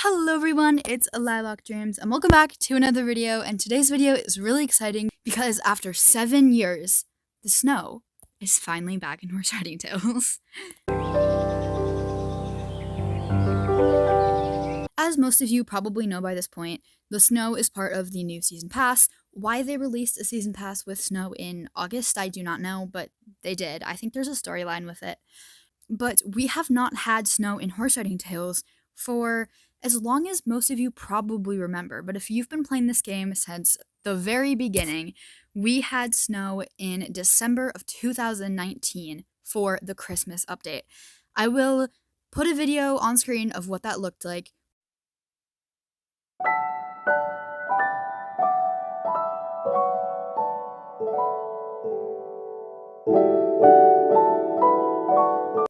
Hello everyone, it's Lilac Dreams and welcome back to another video, and today's video is really exciting because after 7 years, the snow is finally back in Horse Riding Tales. As most of you probably know by this point, the snow is part of the new season pass. Why they released a season pass with snow in August, I do not know, but they did. I think there's a storyline with it. But we have not had snow in Horse Riding Tales for as long as most of you probably remember. But if you've been playing this game since the very beginning, we had snow in December of 2019 for the Christmas update. I will put a video on screen of what that looked like.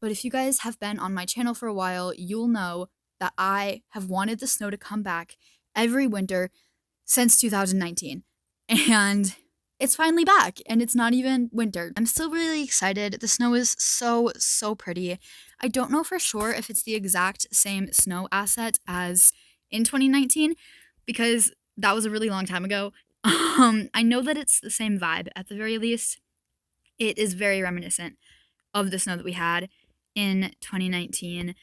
But if you guys have been on my channel for a while, you'll know that I have wanted the snow to come back every winter since 2019. And it's finally back, and it's not even winter. I'm still really excited. The snow is so pretty. I don't know for sure if it's the exact same snow asset as in 2019 because that was a really long time ago. I know that it's the same vibe at the very least. It is very reminiscent of the snow that we had in 2019.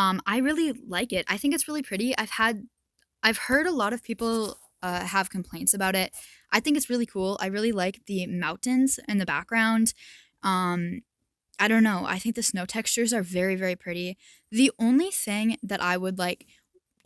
I really like it. I think it's really pretty. I've heard a lot of people have complaints about it. I think it's really cool. I really like the mountains in the background. I don't know. I think the snow textures are very pretty. The only thing that I would like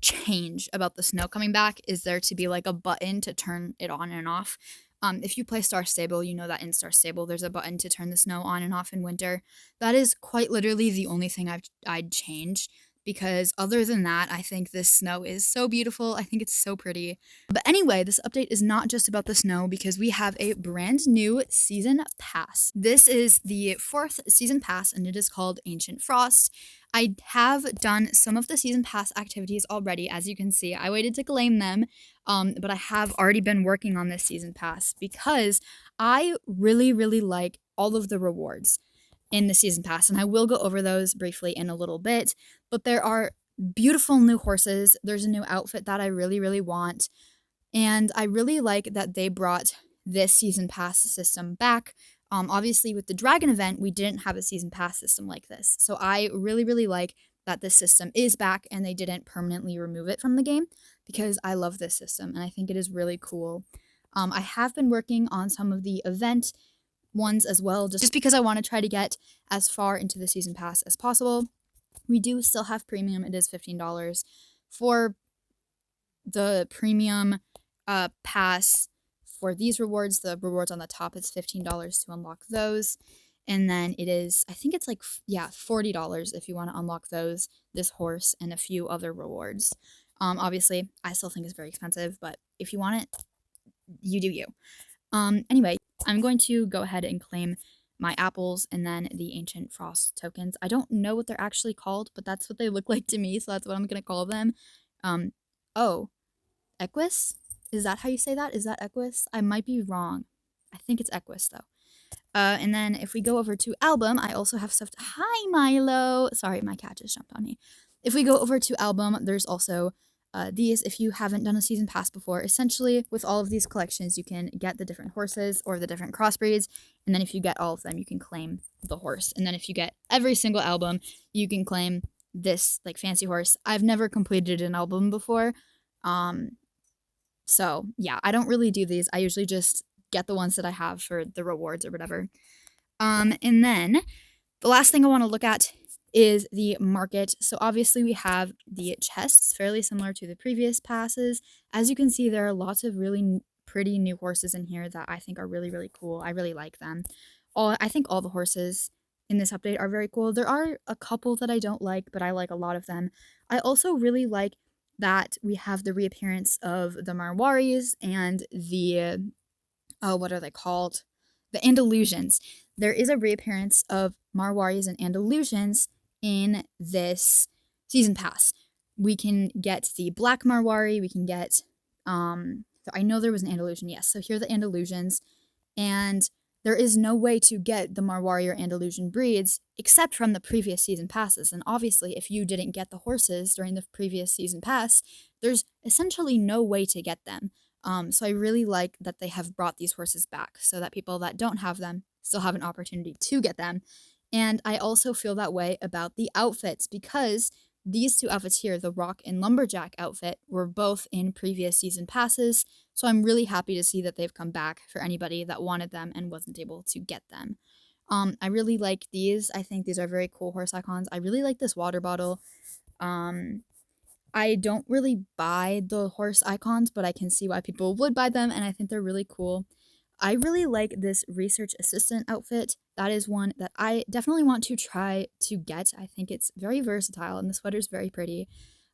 change about the snow coming back is there to be like a button to turn it on and off. If you play Star Stable, you know that in Star Stable there's a button to turn the snow on and off in winter. That is quite literally the only thing I'd change, because other than that, I think this snow is so beautiful. I think it's so pretty. But anyway, this update is not just about the snow because we have a brand new season pass. This is the 4th season pass and it is called Ancient Frost. I have done some of the season pass activities already, as you can see. I waited to claim them, but I have already been working on this season pass because I really like all of the rewards in the season pass, and I will go over those briefly in a little bit. But there are beautiful new horses. There's a new outfit that I really want, and I really like that they brought this season pass system back. Obviously, with the dragon event, we didn't have a season pass system like this, so I really like that this system is back and they didn't permanently remove it from the game, because I love this system and I think it is really cool. I have been working on some of the event ones as well, just because I want to try to get as far into the season pass as possible. We do still have premium. It is $15 for the premium pass. For these rewards, the rewards on the top, it's $15 to unlock those. And then it is, I think it's like, yeah, $40 if you want to unlock those, this horse, and a few other rewards. Obviously, I still think it's very expensive, but if you want it, you do you. Anyway, I'm going to go ahead and claim my apples and then the Ancient Frost tokens. I don't know what they're actually called, but that's what they look like to me, so that's what I'm going to call them. Oh, Equus? Is that how you say that? Is that Equus? I might be wrong. I think it's Equus, though. And then if we go over to album, I also have stuff. Hi, Milo. Sorry, my cat just jumped on me. If we go over to album, there's also these. If you haven't done a season pass before, essentially with all of these collections, you can get the different horses or the different crossbreeds. And then if you get all of them, you can claim the horse. And then if you get every single album, you can claim this like fancy horse. I've never completed an album before. So yeah, I don't really do these. I usually just get the ones that I have for the rewards or whatever. And then the last thing I want to look at is the market. So obviously we have the chests, fairly similar to the previous passes. As you can see, there are lots of really pretty new horses in here that I think are really cool. I really like them. I think all the horses in this update are very cool. There are a couple that I don't like, but I like a lot of them. I also really like that we have the reappearance of the Marwaris and the, what are they called? The Andalusians. There is a reappearance of Marwaris and Andalusians in this season pass. We can get the Black Marwari, we can get, I know there was an Andalusian, yes. So here are the Andalusians, and there is no way to get the Marwarrior Andalusian breeds except from the previous season passes. And obviously, if you didn't get the horses during the previous season pass, there's essentially no way to get them. So I really like that they have brought these horses back so that people that don't have them still have an opportunity to get them. And I also feel that way about the outfits because these two outfits here, the Rock and Lumberjack outfit, were both in previous season passes. So I'm really happy to see that they've come back for anybody that wanted them and wasn't able to get them. I really like these. I think these are very cool horse icons. I really like this water bottle. Um, I don't really buy the horse icons, but I can see why people would buy them, and I think they're really cool. I really like this research assistant outfit. That is one that I definitely want to try to get. I think it's very versatile, and the sweater's very pretty.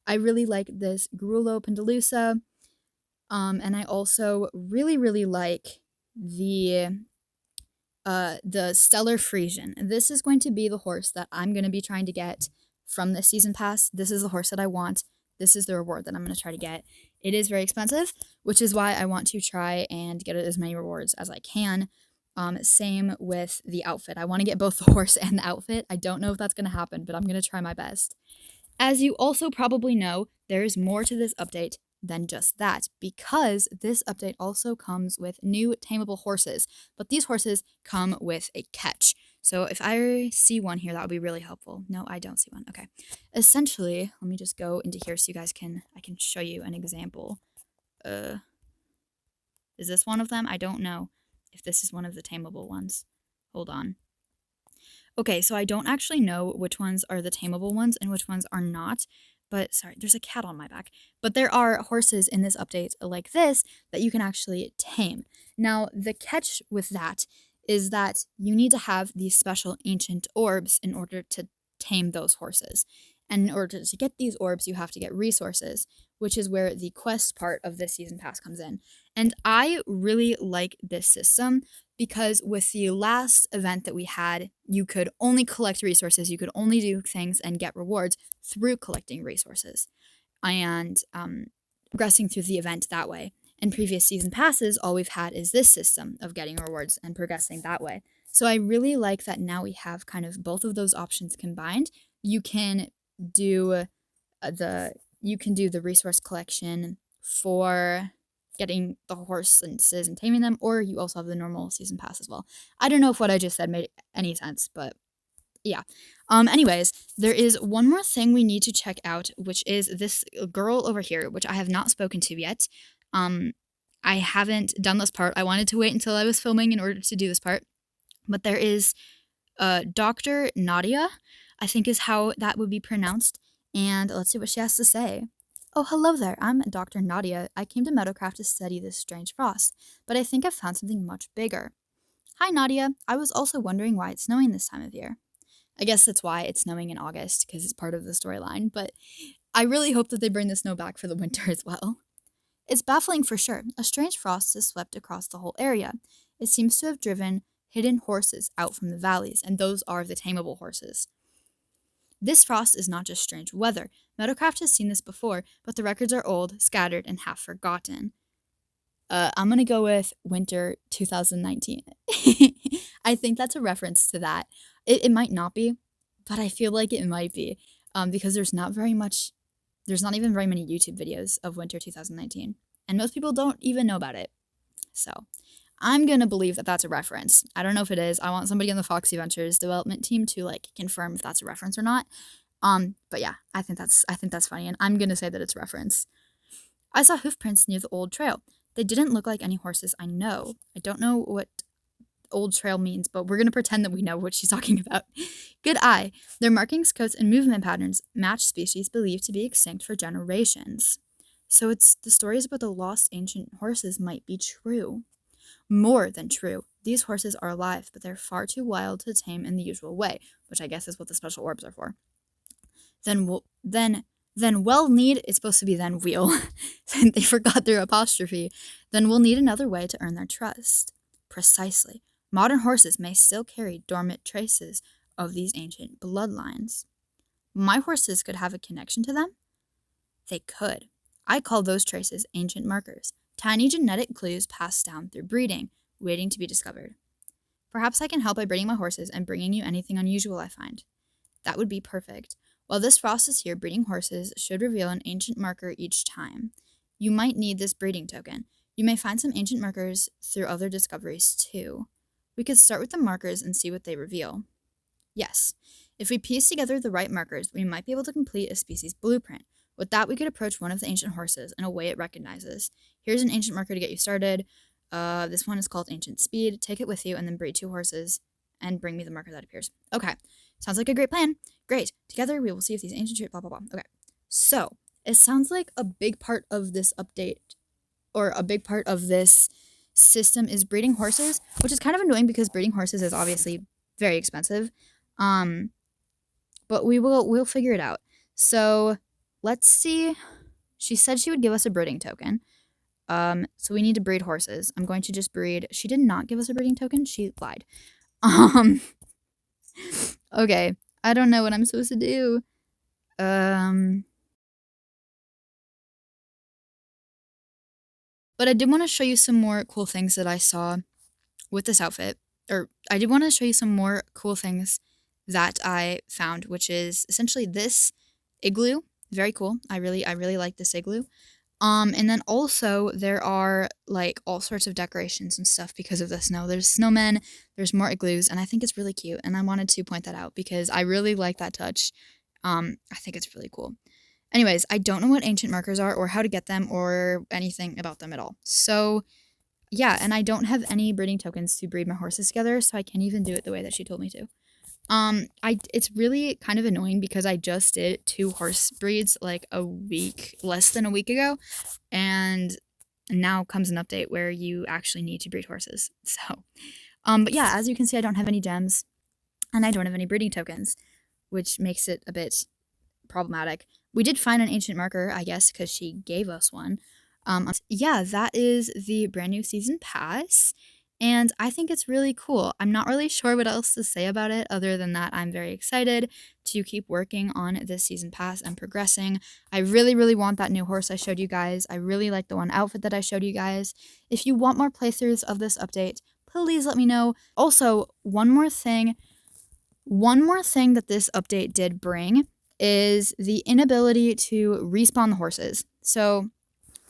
I really like this Grulo Pendalusa, and I also really like the Stellar Frisian. This is going to be the horse that I'm going to be trying to get from this season pass. This is the horse that I want. This is the reward that I'm going to try to get. It is very expensive, which is why I want to try and get as many rewards as I can. Same with the outfit. I want to get both the horse and the outfit. I don't know if that's going to happen, but I'm going to try my best. As you also probably know, there is more to this update than just that, because this update also comes with new tameable horses, but these horses come with a catch. So if I see one here, that would be really helpful. No, I don't see one. Okay. Essentially, let me just go into here so you guys I can show you an example. Is this one of them? I don't know if this is one of the tameable ones. Hold on. Okay, so I don't actually know which ones are the tameable ones and which ones are not. But sorry, there's a cat on my back. But there are horses in this update like this that you can actually tame. Now, the catch with that is that you need to have these special ancient orbs in order to tame those horses. And in order to get these orbs, you have to get resources, which is where the quest part of this season pass comes in. And I really like this system because with the last event that we had, you could only collect resources, you could only do things and get rewards through collecting resources and progressing through the event that way. In previous season passes, all we've had is this system of getting rewards and progressing that way. So I really like that now we have kind of both of those options combined. You can do the resource collection for getting the horses and taming them, or you also have the normal season pass as well. I don't know if what I just said made any sense, but yeah. Anyways, there is one more thing we need to check out, which is this girl over here, which I have not spoken to yet. I haven't done this part. I wanted to wait until I was filming in order to do this part. But there is Dr. Nadia, I think is how that would be pronounced. And let's see what she has to say. Oh, hello there. I'm Dr. Nadia. I came to Meadowcraft to study this strange frost, but I think I've found something much bigger. Hi, Nadia. I was also wondering why it's snowing this time of year. I guess that's why it's snowing in August, because it's part of the storyline, but I really hope that they bring the snow back for the winter as well. It's baffling for sure. A strange frost has swept across the whole area. It seems to have driven hidden horses out from the valleys, and those are the tameable horses. This frost is not just strange weather. Meadowcraft has seen this before, but the records are old, scattered, and half forgotten. I'm gonna go with winter 2019. I think that's a reference to that. It might not be, but I feel like it might be, because there's not even very many YouTube videos of winter 2019, and most people don't even know about it. So I'm gonna believe that that's a reference. I don't know if it is. I want somebody on the Foxy Ventures development team to confirm if that's a reference or not. But yeah, I think that's funny, and I'm gonna say that it's a reference. I saw hoof prints near the old trail. They didn't look like any horses I know. I don't know what old trail means, but we're gonna pretend that we know what she's talking about. Good eye. Their markings, coats, and movement patterns match species believed to be extinct for generations. So it's the stories about the lost ancient horses might be true. More than true. These horses are alive, but they're far too wild to tame in the usual way, which I guess is what the special orbs are for. Then we'll need, it's supposed to be then we'll, they forgot their apostrophe. Then we'll need another way to earn their trust. Precisely. Modern horses may still carry dormant traces of these ancient bloodlines. My horses could have a connection to them? They could. I call those traces ancient markers, tiny genetic clues passed down through breeding, waiting to be discovered. Perhaps I can help by breeding my horses and bringing you anything unusual I find. That would be perfect. While this frost is here, breeding horses should reveal an ancient marker each time. You might need this breeding token. You may find some ancient markers through other discoveries too. We could start with the markers and see what they reveal. Yes, if we piece together the right markers, we might be able to complete a species blueprint. With that, we could approach one of the ancient horses in a way it recognizes. Here's an ancient marker to get you started. This one is called Ancient Speed. Take it with you and then breed 2 horses and bring me the marker that appears. Okay, sounds like a great plan. Great. Together, we will see if these ancient traits, blah, blah, blah. Okay, so it sounds like a big part of this update or a big part of this system is breeding horses, which is kind of annoying because breeding horses is obviously very expensive. But we'll figure it out. So let's see. She said she would give us a breeding token. So we need to breed horses. I'm going to just breed. She did not give us a breeding token. She lied. Okay. I don't know what I'm supposed to do. But I did want to show you some more cool things that I saw with this outfit. Or I did want to show you some more cool things that I found, which is essentially this igloo. Very cool. I really like this igloo. And then also there are like all sorts of decorations and stuff because of the snow. There's snowmen, there's more igloos, and I think it's really cute. And I wanted to point that out because I really like that touch. I think it's really cool. Anyways, I don't know what ancient markers are or how to get them or anything about them at all. So yeah, and I don't have any breeding tokens to breed my horses together, so I can't even do it the way that she told me to. It's really kind of annoying because I just did 2 horse breeds like less than a week ago, and now comes an update where you actually need to breed horses. So, but yeah, as you can see, I don't have any gems, and I don't have any breeding tokens, which makes it a bit problematic. We did find an ancient marker, I guess, because she gave us one. Yeah, that is the brand new season pass. And I think it's really cool. I'm not really sure what else to say about it other than that I'm very excited to keep working on this season pass and progressing. I really want that new horse I showed you guys. I really like the one outfit that I showed you guys. If you want more playthroughs of this update, please let me know. Also, one more thing that this update did bring is the inability to respawn the horses. So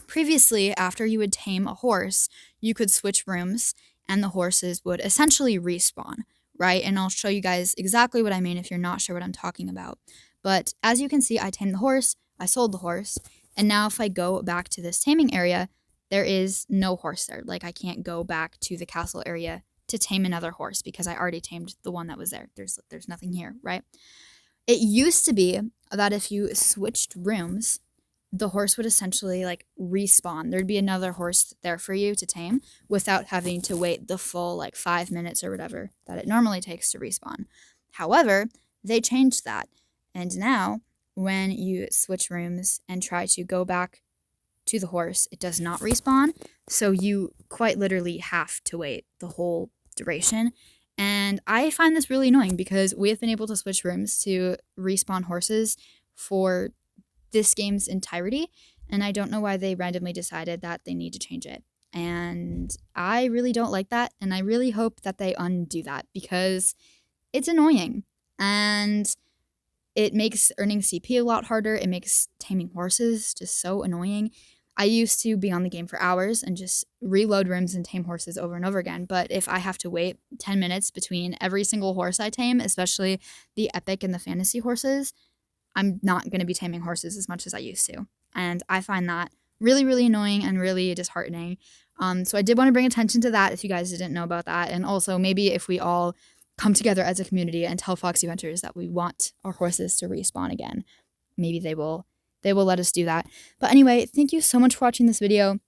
previously, after you would tame a horse, you could switch rooms and the horses would essentially respawn, right? And I'll show you guys exactly what I mean if you're not sure what I'm talking about. But as you can see, I tamed the horse, I sold the horse, and now if I go back to this taming area, there is no horse there. Like, I can't go back to the castle area to tame another horse because I already tamed the one that was there. There's nothing here, right? It used to be that if you switched rooms, the horse would essentially like respawn. There'd be another horse there for you to tame without having to wait the full like 5 minutes or whatever that it normally takes to respawn. However, they changed that. And now when you switch rooms and try to go back to the horse, it does not respawn. So you quite literally have to wait the whole duration. And I find this really annoying because we have been able to switch rooms to respawn horses for this game's entirety, and I don't know why they randomly decided that they need to change it. And I really don't like that, and I really hope that they undo that because it's annoying. And it makes earning CP a lot harder. It makes taming horses just so annoying. I used to be on the game for hours and just reload rooms and tame horses over and over again. But if I have to wait 10 minutes between every single horse I tame, especially the epic and the fantasy horses, I'm not going to be taming horses as much as I used to. And I find that really annoying and really disheartening. So I did want to bring attention to that if you guys didn't know about that. And also maybe if we all come together as a community and tell Foxy Hunters that we want our horses to respawn again, maybe they will let us do that. But anyway, thank you so much for watching this video.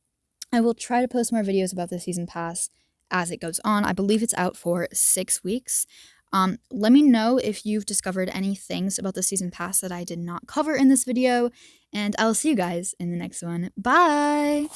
I will try to post more videos about the season pass as it goes on. I believe it's out for 6 weeks. Let me know if you've discovered any things about the season pass that I did not cover in this video, and I'll see you guys in the next one. Bye!